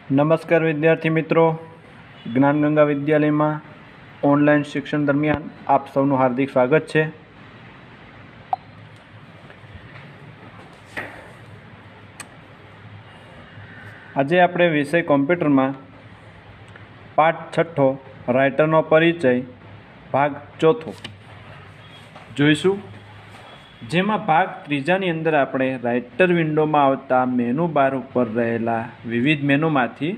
નમસ્કાર વિદ્યાર્થી મિત્રો, જ્ઞાનગંગા વિદ્યાલયમાં ઓનલાઈન શિક્ષણ દરમિયાન આપ સૌનું હાર્દિક સ્વાગત છે. આજે આપણે વિષય કોમ્પ્યુટરમાં પાઠ 6 રાઇટરનો પરિચય ભાગ 4 જોઈશું, જેમાં ભાગ 3ની અંદર આપણે રાઇટર વિન્ડોમાં આવતા મેનુ બાર ઉપર રહેલા વિવિધ મેનુમાંથી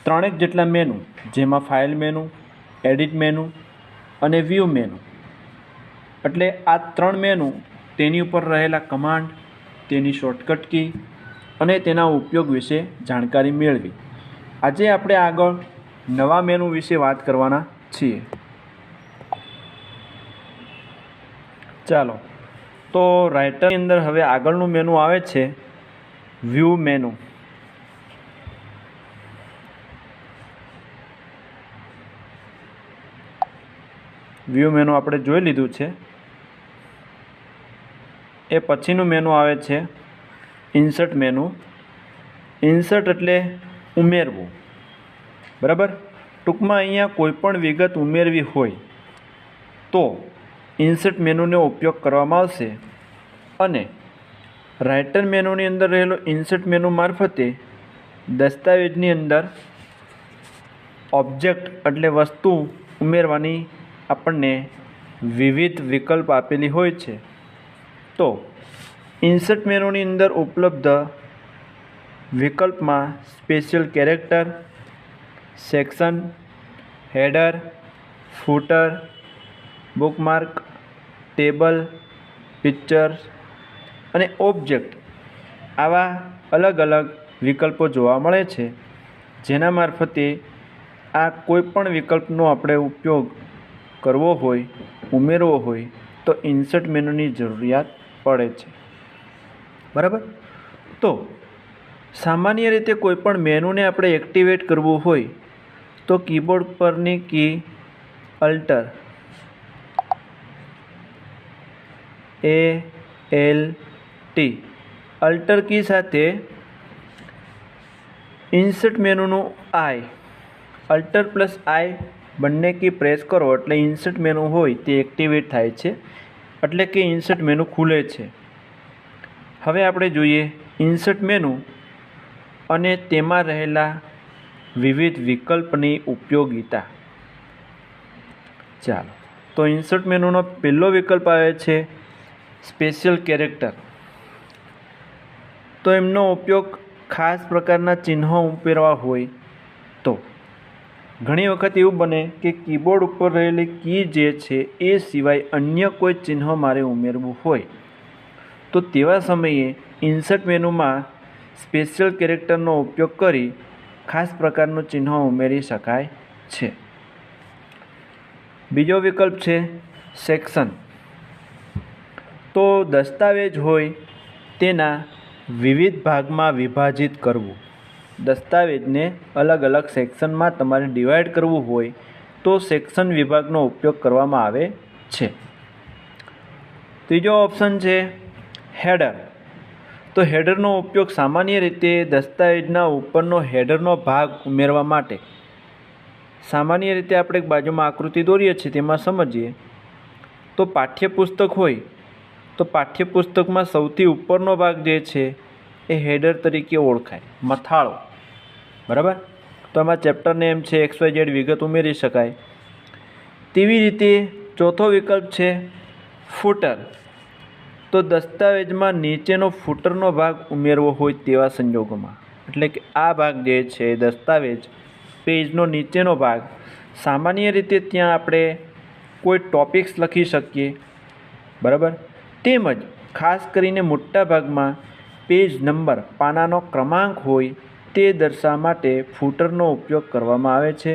3 જેટલા મેનુ, જેમાં ફાઇલ મેનુ, એડિટ મેનુ અને વ્યૂ મેનુ, એટલે આ 3 મેનુ, તેની ઉપર રહેલા કમાન્ડ, તેની શોર્ટકટ કી અને તેના ઉપયોગ વિશે જાણકારી મેળવી. આજે આપણે આગળ નવા મેનુ વિશે વાત કરવાના છીએ. ચાલો, તો રાઇટરની અંદર હવે આગળનું મેનુ આવે છે વ્યૂ મેનુ. વ્યૂ મેનુ આપણે જોઈ લીધું છે. એ પછીનું મેનુ આવે છે ઇન્સર્ટ મેનુ. ઇન્સર્ટ એટલે ઉમેરવું, બરાબર. ટૂંકમાં અહીંયા કોઈ પણ વિગત ઉમેરવી હોય તો ઇન્સર્ટ મેનુનો ઉપયોગ કરવામાં આવશે, અને રાઇટર મેનુની અંદર રહેલો ઇન્સર્ટ મેનુ મારફતે દસ્તાવેજની અંદર ઓબ્જેક્ટ એટલે વસ્તુ ઉમેરવાની આપણને વિવિધ વિકલ્પ આપેલી હોય છે. તો ઇન્સર્ટ મેનુની અંદર ઉપલબ્ધ વિકલ્પમાં special character, section, header, footer, bookmark, table, pictures અને ઓબ્જેક્ટ, આવા અલગ અલગ વિકલ્પો જોવા મળે છે, જેના મારફતે આ કોઈ પણ વિકલ્પનો આપણે ઉપયોગ કરવો હોય, ઉમેરવો હોય તો ઇન્સર્ટ મેનુની જરૂરિયાત પડે છે, બરાબર. તો સામાન્ય રીતે કોઈ પણ મેનુને આપણે એક્ટિવેટ કરવું હોય તો કીબોર્ડ પરની કી અલ્ટર અલ્ટર કી સાથે ઇન્સર્ટ મેનુનું અલ્ટર પ્લસ આઈ બંને કી પ્રેસ કરો એટલે ઇન્સર્ટ મેનુ હોય તે એક્ટિવેટ થાય છે, એટલે કે ઇન્સર્ટ મેનુ ખુલે છે. હવે આપણે જોઈએ ઇન્સર્ટ મેનુ અને તેમાં રહેલા વિવિધ વિકલ્પની ઉપયોગિતા. ચાલો, તો ઇન્સર્ટ મેનુનો પહેલો વિકલ્પ આવે છે સ્પેશિયલ કેરેક્ટર. તો એમનો ઉપયોગ ખાસ પ્રકારના ચિહ્નો ઉમેરવા હોય તો ઘણી વખત એવું બને કે કીબોર્ડ ઉપર રહેલી કી જે છે એ સિવાય અન્ય કોઈ ચિહ્ન મારે ઉમેરવું હોય તો તેવા સમયે ઇન્સર્ટ મેનુમાં સ્પેશિયલ કેરેક્ટરનો ઉપયોગ કરી ખાસ પ્રકારનું ચિહ્ન ઉમેરી શકાય છે. બીજો વિકલ્પ છે સેક્શન. તો દસ્તાવેજ હોય તેના વિવિધ ભાગમાં વિભાજિત કરવું. દસ્તાવેજને અલગ અલગ સેક્શનમાં તમારે ડિવાઈડ કરવું હોય તો સેક્શન વિભાગનો ઉપયોગ કરવામાં આવે છે. ત્રીજો ઓપ્શન છે હેડર. તો હેડરનો ઉપયોગ સામાન્ય રીતે દસ્તાવેજના ઉપરનો હેડરનો ભાગ ઉમેરવા માટે. સામાન્ય રીતે આપણે એક બાજુમાં આકૃતિ દોરીએ છીએ, તેમાં સમજીએ તો પાઠ્યપુસ્તક હોય તો પાઠ્યપુસ્તકમાં સૌથી ઉપરનો ભાગ જે છે એ હેડર તરીકે ઓળખાય, મથાળો, બરાબર. તો આમાં ચેપ્ટર નેમ છે, XYZ વિગત ઉમેરી શકાય. તેવી રીતે ચોથો વિકલ્પ છે ફૂટર. તો દસ્તાવેજમાં નીચેનો ફૂટરનો ભાગ ઉમેરવો હોય તેવા સંજોગોમાં, એટલે કે આ ભાગ જે છે દસ્તાવેજ પેજનો નીચેનો ભાગ, સામાન્ય રીતે ત્યાં આપણે કોઈ ટોપિક્સ લખી શકીએ, બરાબર. તેમજ ખાસ કરીને મોટા ભાગમાં પેજ નંબર, પાનાનો ક્રમાંક હોય તે દર્શાવવા માટે ફૂટરનો ઉપયોગ કરવામાં આવે છે.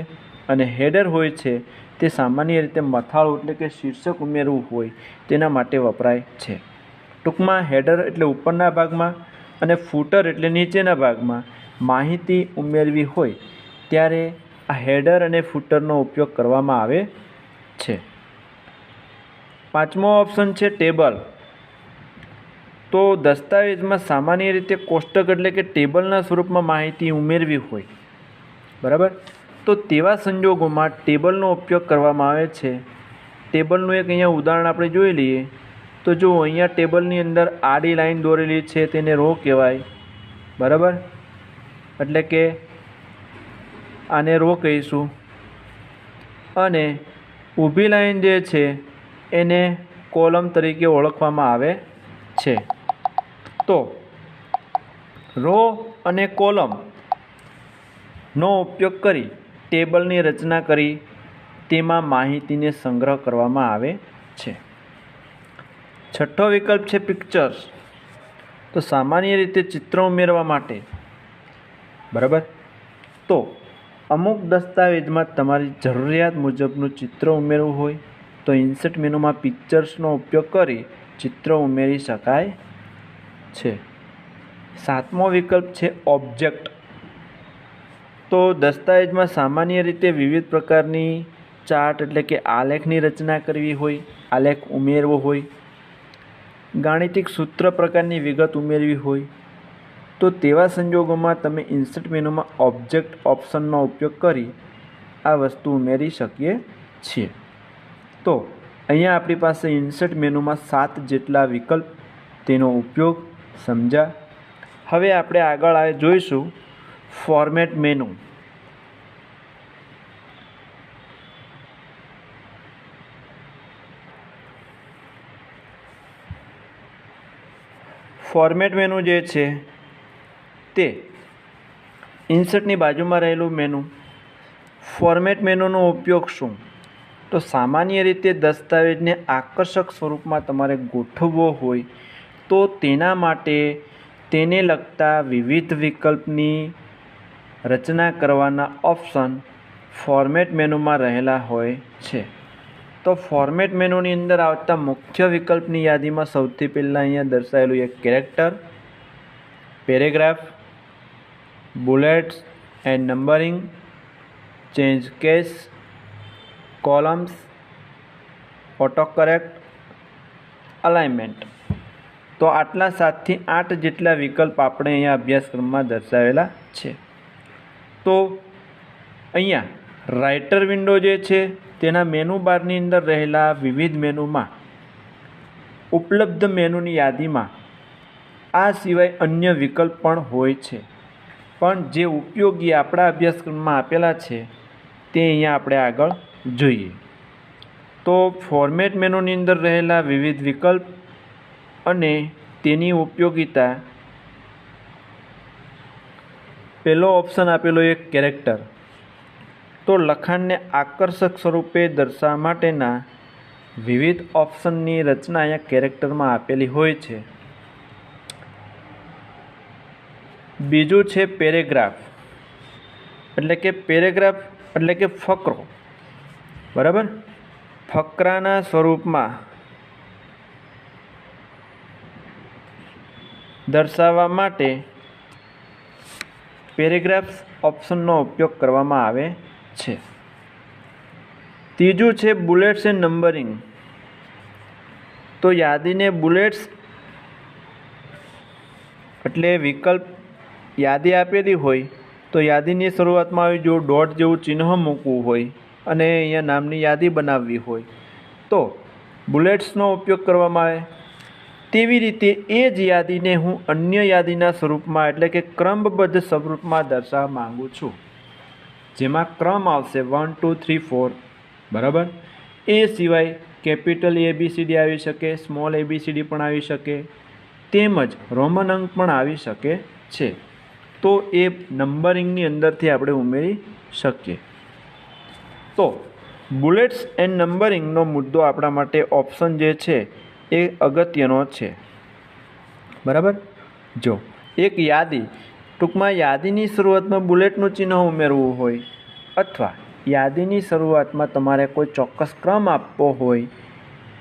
અને હેડર હોય છે તે સામાન્ય રીતે મથાળું એટલે કે શીર્ષક ઉમેરવું હોય તેના માટે વપરાય છે. ટૂંકમાં હેડર એટલે ઉપરના ભાગમાં અને ફૂટર એટલે નીચેના ભાગમાં માહિતી ઉમેરવી હોય ત્યારે આ હેડર અને ફૂટરનો ઉપયોગ કરવામાં આવે છે. પાંચમો ઓપ્શન છે ટેબલ. તો દસ્તાવેજમાં સામાન્ય રીતે કોષ્ટક એટલે કે ટેબલના સ્વરૂપમાં માહિતી ઉમેરવી હોય, બરાબર, તો તેવા સંજોગોમાં ટેબલનો ઉપયોગ કરવામાં આવે છે. ટેબલનું એક અહીંયા ઉદાહરણ આપણે જોઈ લઈએ. તો જો અહીંયા ટેબલની અંદર આડી લાઈન દોરેલી છે તેને રો કહેવાય, બરાબર, એટલે કે આને રો કહીશું. અને ઊભી લાઈન જે છે એને કોલમ તરીકે ઓળખવામાં આવે છે. તો રો અને કોલમનો ઉપયોગ કરી ટેબલની રચના કરી તેમાં માહિતીને સંગ્રહ કરવામાં આવે છે. છઠ્ઠો વિકલ્પ છે પિક્ચર્સ. તો સામાન્ય રીતે ચિત્ર ઉમેરવા માટે, બરાબર, તો અમુક દસ્તાવેજમાં તમારી જરૂરિયાત મુજબનું ચિત્ર ઉમેરવું હોય તો ઇન્સર્ટ મેનુમાં પિક્ચર્સનો ઉપયોગ કરી ચિત્ર ઉમેરી શકાય છે. સાતમો વિકલ્પ છે ઓબ્જેક્ટ. તો દસ્તાવેજમાં સામાન્ય રીતે વિવિધ પ્રકારની ચાર્ટ એટલે કે આલેખની રચના કરવી હોય, આલેખ ઉમેરવો હોય, ગાણિતિક સૂત્ર પ્રકારની વિગત ઉમેરવી હોય, તો તેવા સંજોગોમાં તમે ઇન્સર્ટ મેનુમાં ઓબ્જેક્ટ ઓપ્શનનો ઉપયોગ કરી આ વસ્તુ ઉમેરી શકીએ છીએ. તો અહીંયા આપણી પાસે ઇન્સર્ટ મેનુમાં 7 જેટલા વિકલ્પ, તેનો ઉપયોગ સમજ્યા. હવે આપણે આગળ જોઈશું ફોર્મેટ મેનુ. ફોર્મેટ મેનુ જે છે તે ઇન્સર્ટની બાજુમાં રહેલું મેનુ. ફોર્મેટ મેનુનો ઉપયોગ શું? તો સામાન્ય રીતે દસ્તાવેજને આકર્ષક સ્વરૂપમાં તમારે ગોઠવવો હોય તો તેના માટે તેને લગતા વિવિધ વિકલ્પની રચના કરવાના ઓપ્શન ફોર્મેટ મેનુમાં રહેલા હોય છે. તો ફોર્મેટ મેનુની અંદર આવતા મુખ્ય વિકલ્પની યાદીમાં સૌથી પહેલાં અહીંયા દર્શાવેલું એક character, paragraph, bullets and numbering, change case, columns, auto correct, alignment. તો આટલા 7 થી 8 જેટલા વિકલ્પ આપણે અહીંયા અભ્યાસક્રમમાં દર્શાવેલા છે. તો અહીંયા રાઇટર વિન્ડો જે છે તેના મેનુ બારની અંદર રહેલા વિવિધ મેનુમાં ઉપલબ્ધ મેનુની યાદીમાં આ સિવાય અન્ય વિકલ્પ પણ હોય છે, પણ જે ઉપયોગી આપણા અભ્યાસક્રમમાં આપેલા છે તે અહીંયા આપણે આગળ જોઈએ. તો ફોર્મેટ મેનુની અંદર રહેલા વિવિધ વિકલ્પ અને તેની ઉપયોગિતા. પહેલો ઓપ્શન આપેલો એક કેરેક્ટર. તો લખાણને આકર્ષક સ્વરૂપે દર્શાવવા માટેના વિવિધ ઓપ્શનની રચના અહીંયા કેરેક્ટરમાં આપેલી હોય છે. બીજું છે પેરેગ્રાફ, એટલે કે ફકરો, બરાબર, ફકરાના સ્વરૂપમાં દર્શાવવા માટે પેરેગ્રાફ ઓપ્શનનો ઉપયોગ કરવામાં આવે છે. ત્રીજું છે બુલેટ્સ એન્ડ નંબરિંગ. તો યાદીને બુલેટ્સ એટલે વિકલ્પ યાદી આપેલી હોય તો યાદીની શરૂઆતમાં જો ડોટ જેવું ચિહ્ન મૂકવું હોય અને અહીંયા નામની યાદી બનાવવી હોય તો બુલેટ્સનો ઉપયોગ કરવામાં આવે. તેવી રીતે એ જ યાદીને હું અન્ય યાદીના સ્વરૂપમાં એટલે કે ક્રમબદ્ધ સ્વરૂપમાં દર્શાવવા માગું છું, જેમાં ક્રમ આવશે 1 2 3 4, બરાબર. એ સિવાય કેપિટલ ABCD આવી શકે, સ્મોલ ABCD પણ આવી શકે, તેમજ રોમન અંક પણ આવી શકે છે. તો એ નંબરિંગની અંદરથી આપણે ઉમેરી શકીએ. તો બુલેટ્સ એન્ડ નંબરિંગનો મુદ્દો આપણા માટે ઓપ્શન જે છે એ અગત્યનો છે, બરાબર. જો એક યાદી, ટૂંકમાં યાદીની શરૂઆતમાં બુલેટનું ચિહ્ન ઉમેરવું હોય અથવા યાદીની શરૂઆતમાં તમારે કોઈ ચોક્કસ ક્રમ આપવો હોય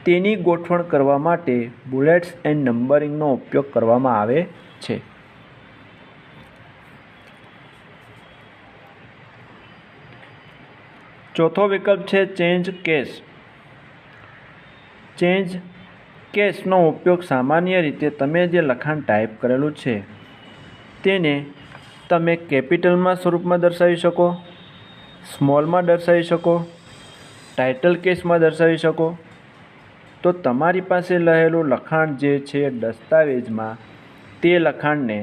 તેની ગોઠવણ કરવા માટે બુલેટ્સ એન્ડ નંબરિંગનો ઉપયોગ કરવામાં આવે છે. ચોથો વિકલ્પ છે ચેન્જ કેસ. ચેન્જ કેસનો ઉપયોગ સામાન્ય રીતે તમે જે લખાણ ટાઈપ કરેલું છે તેને તમે કેપિટલમાં સ્વરૂપમાં દર્શાવી શકો, સ્મોલમાં દર્શાવી શકો, ટાઇટલ કેસમાં દર્શાવી શકો. તો તમારી પાસે રહેલું લખાણ જે છે દસ્તાવેજમાં, તે લખાણને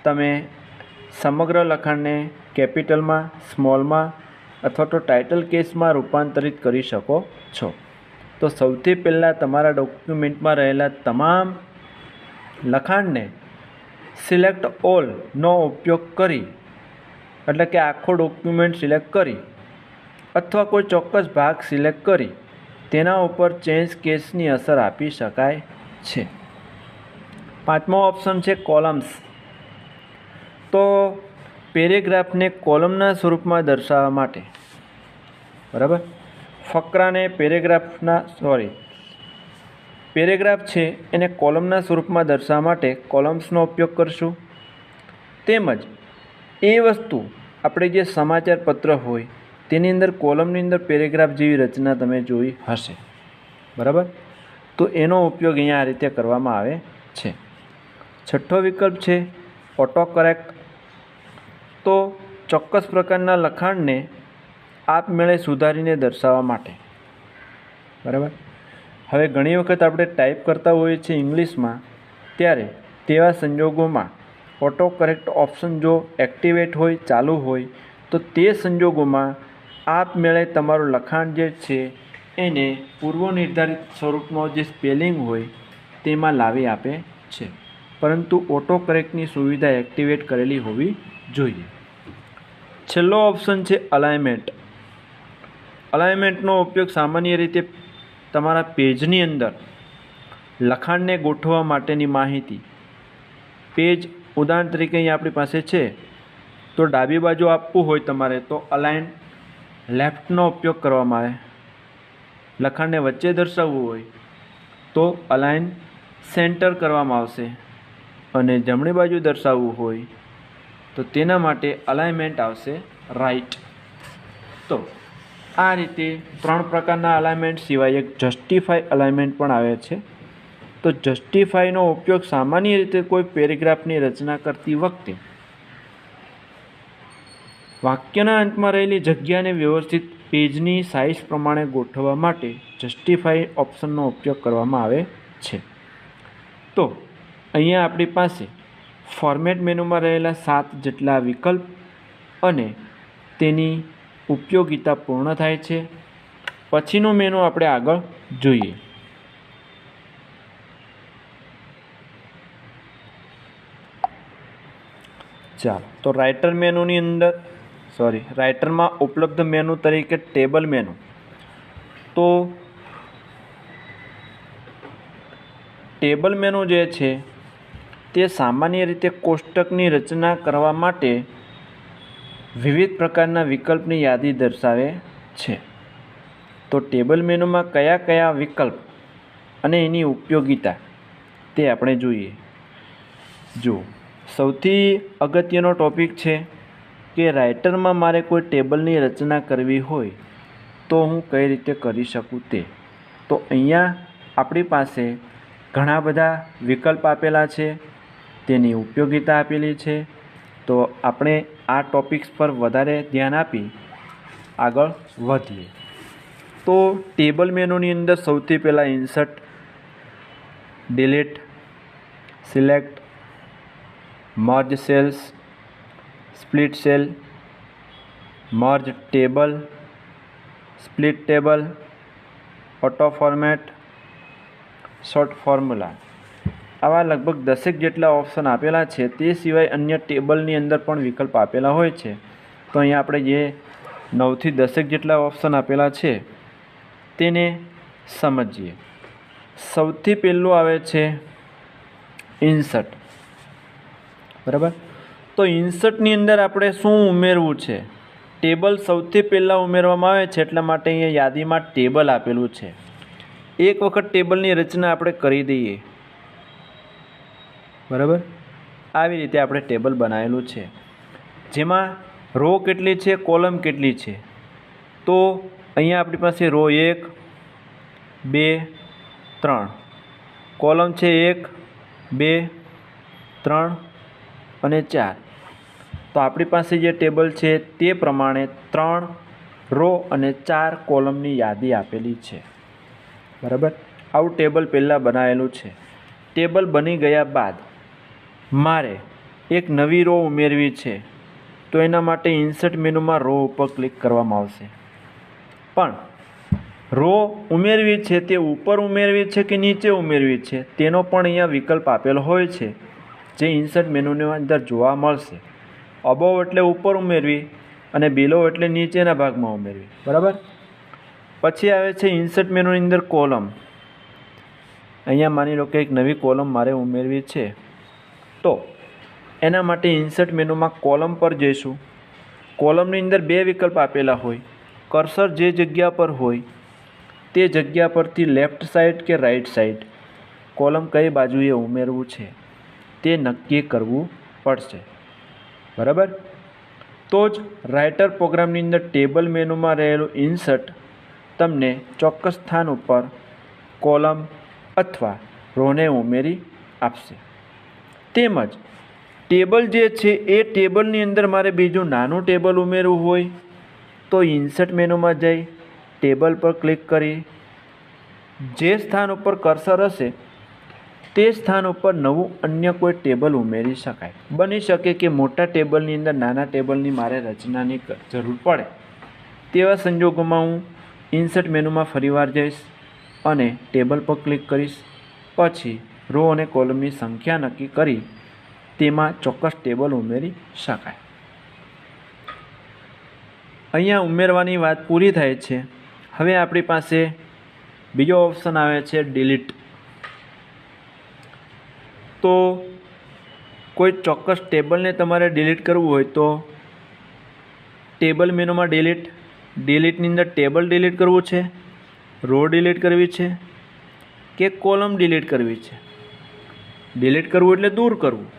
તમે સમગ્ર લખાણને કેપિટલમાં, સ્મોલમાં અથવા તો ટાઇટલ કેસમાં રૂપાંતરિત કરી શકો છો. તો સૌથી પહેલાં તમારા ડોક્યુમેન્ટમાં રહેલા તમામ લખાણને સિલેક્ટ ઓલનો ઉપયોગ કરી, એટલે કે આખો ડોક્યુમેન્ટ સિલેક્ટ કરી અથવા કોઈ ચોક્કસ ભાગ સિલેક્ટ કરી તેના ઉપર ચેન્જ કેસની અસર આપી શકાય છે. 5મો ઓપ્શન છે કોલમ્સ. તો પેરેગ્રાફને કોલમના સ્વરૂપમાં દર્શાવવા માટે, બરાબર, ફકરાને પેરેગ્રાફ છે એને કોલમના સ્વરૂપમાં દર્શાવવા માટે કોલમ્સનો ઉપયોગ કરશું. તેમજ એ વસ્તુ આપણે જે સમાચાર પત્ર હોય તેની અંદર કોલમની અંદર પેરેગ્રાફ જેવી રચના તમે જોઈ હશે, બરાબર. તો એનો ઉપયોગ અહીંયા આ રીતે કરવામાં આવે છે. 6થો વિકલ્પ છે ઓટો કરેક્ટ. તો ચોક્કસ પ્રકારના લખાણને આપમેળે સુધારીને દર્શાવવા માટે, બરાબર. હવે ઘણી વખત આપણે ટાઈપ કરતા હોઈએ છીએ ઇંગ્લિશમાં, ત્યારે તેવા સંજોગોમાં ઓટો કરેક્ટ ઓપ્શન જો એક્ટિવેટ હોય, ચાલુ હોય, તો તે સંજોગોમાં આપમેળે તમારું લખાણ જે છે એને પૂર્વ નિર્ધારિત સ્વરૂપનો જે સ્પેલિંગ હોય તેમાં લાવી આપે છે, પરંતુ ઓટો કરેક્ટની સુવિધા એક્ટિવેટ કરેલી હોવી જોઈએ. છેલ્લો ઓપ્શન છે અલાઇનમેન્ટ. અલાઇનમેન્ટનો ઉપયોગ સામાન્ય રીતે તમારા પેજની અંદર લખાણને ગોઠવવા માટેની માહિતી, પેજ ઉદાહરણ તરીકે અહીં આપણી પાસે છે, તો ડાબી બાજુ આપવું હોય તમારે તો અલાઇન લેફ્ટનો ઉપયોગ કરવામાં આવે. લખાણને વચ્ચે દર્શાવવું હોય તો અલાઇન સેન્ટર કરવામાં આવશે, અને જમણી બાજુ દર્શાવવું હોય તો તેના માટે અલાઇનમેન્ટ આવશે રાઈટ. તો આ રીતે 3 પ્રકારના અલાઇનમેન્ટ સિવાય એક જસ્ટિફાઈ અલાઇનમેન્ટ પણ આવે છે. તો જસ્ટિફાઈનો ઉપયોગ સામાન્ય રીતે કોઈ પેરેગ્રાફની રચના કરતી વખતે વાક્યના અંતમાં રહેલી જગ્યાને વ્યવસ્થિત પેજની સાઇઝ પ્રમાણે ગોઠવવા માટે જસ્ટિફાઈ ઓપ્શનનો ઉપયોગ કરવામાં આવે છે. તો અહીંયા આપણી પાસે ફોર્મેટ મેનુમાં રહેલા 7 જેટલા વિકલ્પ અને તેની ઉપયોગિતા પૂર્ણ થાય છે. પછીનું મેનુ આપણે આગળ જોઈએ. ચાલો, તો રાઇટરમાં ઉપલબ્ધ મેનુ તરીકે ટેબલ મેનુ. તો ટેબલ મેનુ જે છે તે સામાન્ય રીતે કોષ્ટકની રચના કરવા માટે વિવિધ પ્રકારના વિકલ્પની યાદી દર્શાવે છે. તો ટેબલ મેનુમાં કયા કયા વિકલ્પ અને એની ઉપયોગિતા તે આપણે જોઈએ. જો સૌથી અગત્યનો ટૉપિક છે કે રાઇટરમાં મારે કોઈ ટેબલની રચના કરવી હોય તો હું કઈ રીતે કરી શકું તે. તો અહીંયા આપણી પાસે ઘણા બધા વિકલ્પ આપેલા છે, તેની ઉપયોગિતા આપેલી છે. તો આપણે આ ટૉપિક્સ પર વધારે ધ્યાન આપી આગળ વધીએ. તો ટેબલ મેનુની અંદર સૌથી પહેલાં insert, delete, select, merge cells, split cell, merge table, split table, auto format, short formula, આવા લગભગ 10 જેટલા ઓપ્શન આપેલા છે. તે સિવાય અન્ય ટેબલની અંદર પણ વિકલ્પ આપેલા હોય છે. તો અહીંયા આપણે જે 9 થી 10 જેટલા ઓપ્શન આપેલા છે તેને સમજીએ. સૌથી પહેલું આવે છે ઇન્સર્ટ, બરાબર. તો ઇન્સર્ટની અંદર આપણે શું ઉમેરવું છે? ટેબલ સૌથી પહેલાં ઉમેરવામાં આવે છે, એટલા માટે અહીંયા યાદીમાં ટેબલ આપેલું છે. એક વખત ટેબલની રચના આપણે કરી દઈએ, બરાબર. આવી રીતે આપણે ટેબલ બનાવેલું છે, જેમાં રો કેટલી છે, કોલમ કેટલી છે. તો અહીંયા આપણી પાસે રો 1, 2, 3 કોલમ છે 1, 2, 3 અને 4. તો આપણી પાસે જે ટેબલ છે તે પ્રમાણે 3 રો અને 4 કોલમની યાદી આપેલી છે. બરાબર, આવું ટેબલ પહેલાં બનાવેલું છે. ટેબલ બની ગયા બાદ મારે એક નવી રો ઉમેરવી છે, તો એના માટે ઇન્સર્ટ મેનુમાં રો ઉપર ક્લિક કરવામાં આવશે. પણ રો ઉમેરવી છે તે ઉપર ઉમેરવી છે કે નીચે ઉમેરવી છે તેનો પણ અહીંયા વિકલ્પ આપેલો હોય છે, જે ઇન્સર્ટ મેનુની અંદર જોવા મળશે. અબોવ એટલે ઉપર ઉમેરવી અને બિલો એટલે નીચેના ભાગમાં ઉમેરવી. બરાબર, પછી આવે છે ઇન્સર્ટ મેનુની અંદર કોલમ. અહીંયા માની લો કે એક નવી કોલમ મારે ઉમેરવી છે, તો એના માટે ઇન્સર્ટ મેનુમાં કોલમ પર જઈશું. કોલમની અંદર 2 વિકલ્પ આપેલા હોય. કર્સર જે જગ્યા પર હોય તે જગ્યા પરથી લેફ્ટ સાઈડ કે રાઈટ સાઈડ કોલમ કઈ બાજુએ ઉમેરવું છે તે નક્કી કરવું પડશે. બરાબર, તો જ રાઇટર પ્રોગ્રામની અંદર ટેબલ મેનુમાં રહેલું ઇન્સર્ટ તમને ચોક્કસ સ્થાન ઉપર કોલમ અથવા રોને ઉમેરી આપશે. તેમજ ટેબલ જે છે એ ટેબલની અંદર મારે બીજું નાનું ટેબલ ઉમેરવું હોય તો ઇન્સર્ટ મેનુમાં જઈ ટેબલ પર ક્લિક કરી જે સ્થાન ઉપર કર્સર હશે તે સ્થાન ઉપર નવું અન્ય કોઈ ટેબલ ઉમેરી શકાય. બની શકે કે મોટા ટેબલની અંદર નાના ટેબલની મારે રચનાની જરૂર પડે. તેવા સંજોગોમાં હું ઇન્સર્ટ મેનુમાં ફરીવાર જઈશ અને ટેબલ પર ક્લિક કરીશ. પછી રો અને કોલમની સંખ્યા નક્કી કરી તેમાં ચોક્કસ ટેબલ ઉમેરી શકાય. અહીંયા ઉમેરવાની વાત પૂરી થાય છે. હવે આપણી પાસે બીજો ઓપ્શન આવે છે ડિલીટ. તો કોઈ ચોક્કસ ટેબલને તમારે ડિલીટ કરવું હોય તો ટેબલ મેનુમાં ડિલીટની અંદર ટેબલ ડિલીટ કરવું છે, રો ડિલીટ કરવી છે કે કોલમ ડિલીટ કરવી છે. ડિલીટ કરવું એટલે દૂર કરવું.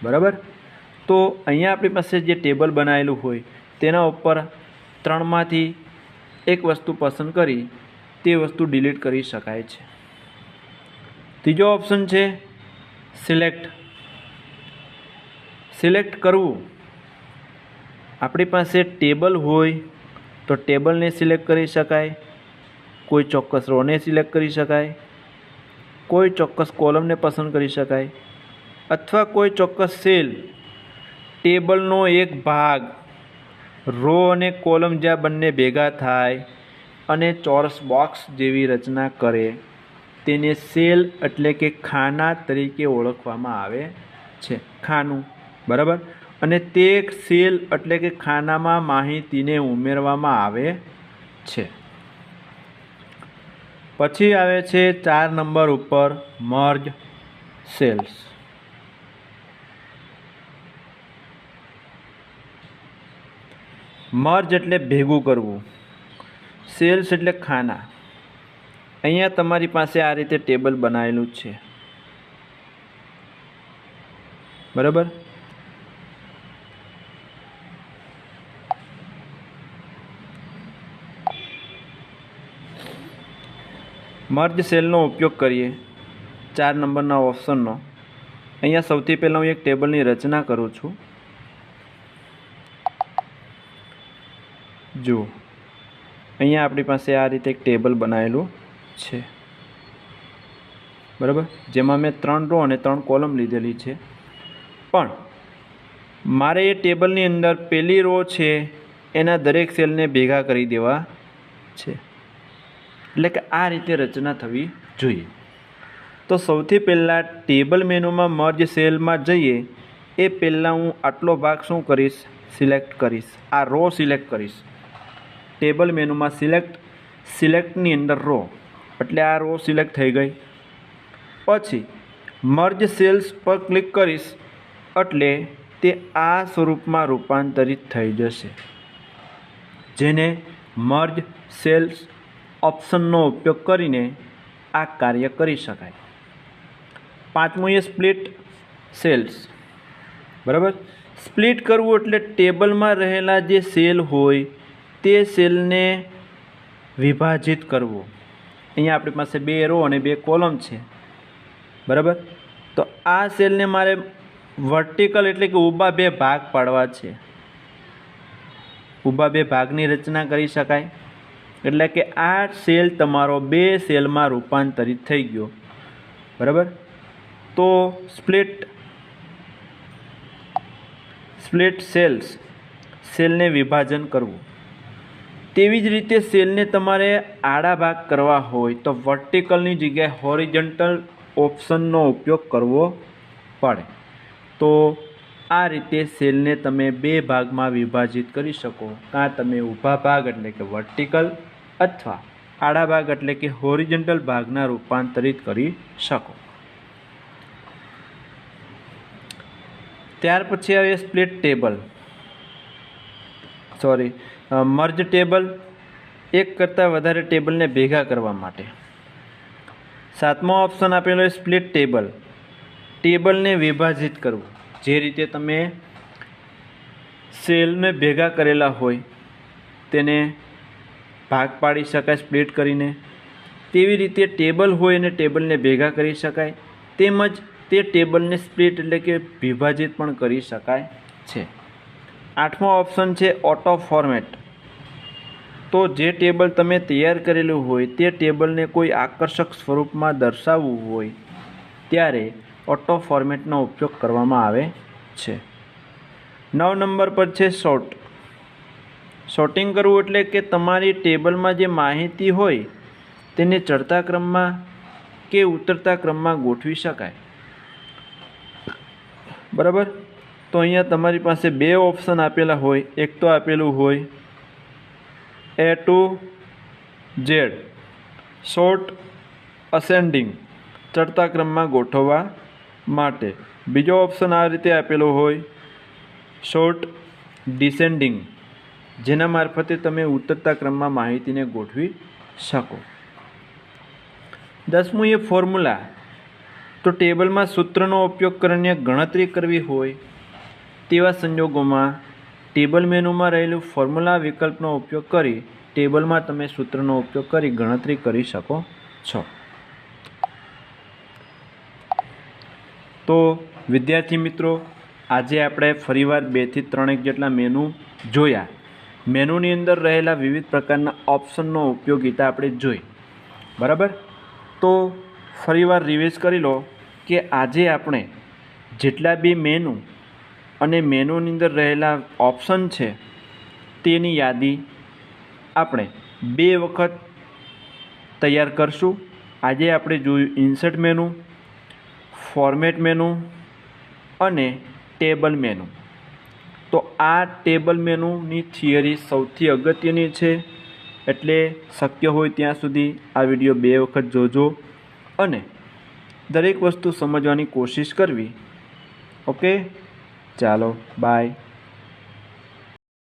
બરાબર, તો અહીંયા આપણી પાસે જે ટેબલ બનાવેલું હોય તેના ઉપર 3માંથી એક વસ્તુ પસંદ કરી તે વસ્તુ ડિલીટ કરી શકાય છે. ત્રીજો ઓપ્શન છે સિલેક્ટ કરવું. આપણી પાસે ટેબલ હોય તો ટેબલને સિલેક્ટ કરી શકાય, કોઈ ચોક્કસ રોને સિલેક્ટ કરી શકાય, કોઈ ચોક્કસ કોલમને પસંદ કરી શકાય, અથવા કોઈ ચોક્કસ સેલ ટેબલનો એક ભાગ રો અને કોલમ જ્યાં બંને ભેગા થાય અને ચોરસ બોક્સ જેવી રચના કરે તેને સેલ એટલે કે ખાના તરીકે ઓળખવામાં આવે છે. ખાનું. બરાબર, અને તે સેલ એટલે કે ખાનામાં માહિતીને ઉમેરવામાં આવે છે. પછી આવે છે 4 નંબર ઉપર મર્જ સેલ્સ. મર્જ એટલે ભેગું કરવું, સેલ્સ એટલે ખાના. અહીંયા તમારી પાસે આ રીતે ટેબલ બનાવેલું છે. બરાબર, મર્જ સેલનો ઉપયોગ કરીએ 4 નંબરના ઓપ્શનનો. અહીંયા સૌથી પહેલાં હું એક ટેબલની રચના કરું છું. જુઓ, અહીંયા આપણી પાસે આ રીતે એક ટેબલ બનાવેલું છે. બરાબર, જેમાં મેં 3 રો અને 3 કોલમ લીધેલી છે. પણ મારે એ ટેબલની અંદર પહેલી રો છે એના દરેક સેલને ભેગા કરી દેવા છે. એટલે કે આ રીતે રચના થવી જોઈએ. તો સૌથી પહેલાં ટેબલ મેનુમાં મર્જ સેલમાં જઈએ એ પહેલાં હું આટલો ભાગ શું કરીશ, સિલેક્ટ કરીશ. આ રો સિલેક્ટ કરીશ. ટેબલ મેનુમાં સિલેક્ટની અંદર રો, એટલે આ રો સિલેક્ટ થઈ ગઈ. પછી મર્જ સેલ્સ પર ક્લિક કરીશ એટલે તે આ સ્વરૂપમાં રૂપાંતરિત થઈ જશે, જેને મર્જ સેલ્સ ઓપ્શનનો ઉપયોગ કરીને આ કાર્ય કરી શકાય. 5મું એ સ્પ્લિટ સેલ્સ. બરાબર, સ્પ્લિટ કરવું એટલે ટેબલમાં રહેલા જે સેલ હોય તે સેલને વિભાજિત કરવો. અહીંયા આપણી પાસે 2 રો અને 2 કોલમ છે. બરાબર. તો આ સેલને મારે વર્ટિકલ એટલે કે ઊભા બે ભાગ પાડવા છે. ઊભા બે ભાગની રચના કરી શકાય. એટલે કે આ સેલ તમારો બે સેલમાં રૂપાંતરિત થઈ ગયો. બરાબર. તો સ્પ્લિટ સેલને વિભાજન કરવું. તેવી જ રીતે સેલને તમારે આડા ભાગ કરવા હોય તો વર્ટિકલની જગ્યાએ હોરિઝોન્ટલ ઓપ્શનનો ઉપયોગ કરવો પડે. તો આ રીતે સેલને તમે બે ભાગમાં વિભાજિત કરી શકો. કાં તમે ઊભા ભાગ એટલે કે વર્ટિકલ અથવા આડા ભાગ એટલે કે હોરિઝોન્ટલ ભાગના રૂપાંતરિત કરી શકો. ત્યાર પછી આવે મર્જ ટેબલ, એક કરતાં વધારે ટેબલને ભેગા કરવા માટે. 7મો ઓપ્શન આપેલો છે સ્પ્લિટ ટેબલ, ટેબલને વિભાજિત કરવું. જે રીતે તમે સેલને ભેગા કરેલા હોય તેને ભાગ પાડી શકાય સ્પ્લિટ કરીને, તેવી રીતે ટેબલ હોય અને ટેબલને ભેગા કરી શકાય. તેમજ તે ટેબલને સ્પ્લિટ એટલે કે વિભાજિત પણ કરી શકાય છે. 8મો ઓપ્શન છે ઓટો ફોર્મેટ. તો જે ટેબલ તમે તૈયાર કરેલું હોય તે ટેબલને કોઈ આકર્ષક સ્વરૂપમાં દર્શાવવું હોય ત્યારે ઓટો ફોર્મેટનો ઉપયોગ કરવામાં આવે છે. 9 નંબર પર છે સોર્ટિંગ કરવું એટલે કે તમારી ટેબલમાં જે માહિતી હોય તેને ચડતા ક્રમમાં કે ઉતરતા ક્રમમાં ગોઠવી શકાય. બરાબર. તો અહીંયા તમારી પાસે બે ઓપ્શન આપેલા હોય. એક તો આપેલું હોય A to Z short ascending, ચડતા ક્રમમાં ગોઠવવા માટે. બીજો ઓપ્શન આ રીતે આપેલો હોય શોર્ટ ડિસેન્ડિંગ, જેના મારફતે તમે ઉતરતા ક્રમમાં માહિતીને ગોઠવી શકો. 10મું એ ફોર્મ્યુલા. તો ટેબલમાં સૂત્રનો ઉપયોગ કરીને ગણતરી કરવી હોય તેવા સંજોગોમાં ટેબલ મેનુમાં રહેલું ફોર્મ્યુલા વિકલ્પનો ઉપયોગ કરી ટેબલમાં તમે સૂત્રનો ઉપયોગ કરી ગણતરી કરી શકો છો. તો વિદ્યાર્થી મિત્રો, આજે આપણે ફરીવાર 2 થી 3 જેટલા મેનુ જોયા. મેનુની અંદર રહેલા વિવિધ પ્રકારના ઓપ્શનનો ઉપયોગિતા આપણે જોઈ. બરાબર. તો ફરીવાર રિવાઇઝ કરી લો કે આજે આપણે જેટલા બી મેનુ અને મેનુની અંદર રહેલા ઓપ્શન છે તેની યાદી આપણે 2 વખત તૈયાર કરશું. આજે આપણે જોયું ઇન્સર્ટ મેનુ, ફોર્મેટ મેનુ અને ટેબલ મેનુ. તો આ ટેબલ મેનુની થિયરી સૌથી અગત્યની છે, એટલે શક્ય હોય ત્યાં સુધી આ વિડીયો 2 વખત જોજો અને દરેક વસ્તુ સમજવાની કોશિશ કરવી. ઓકે, ચાલો બાય.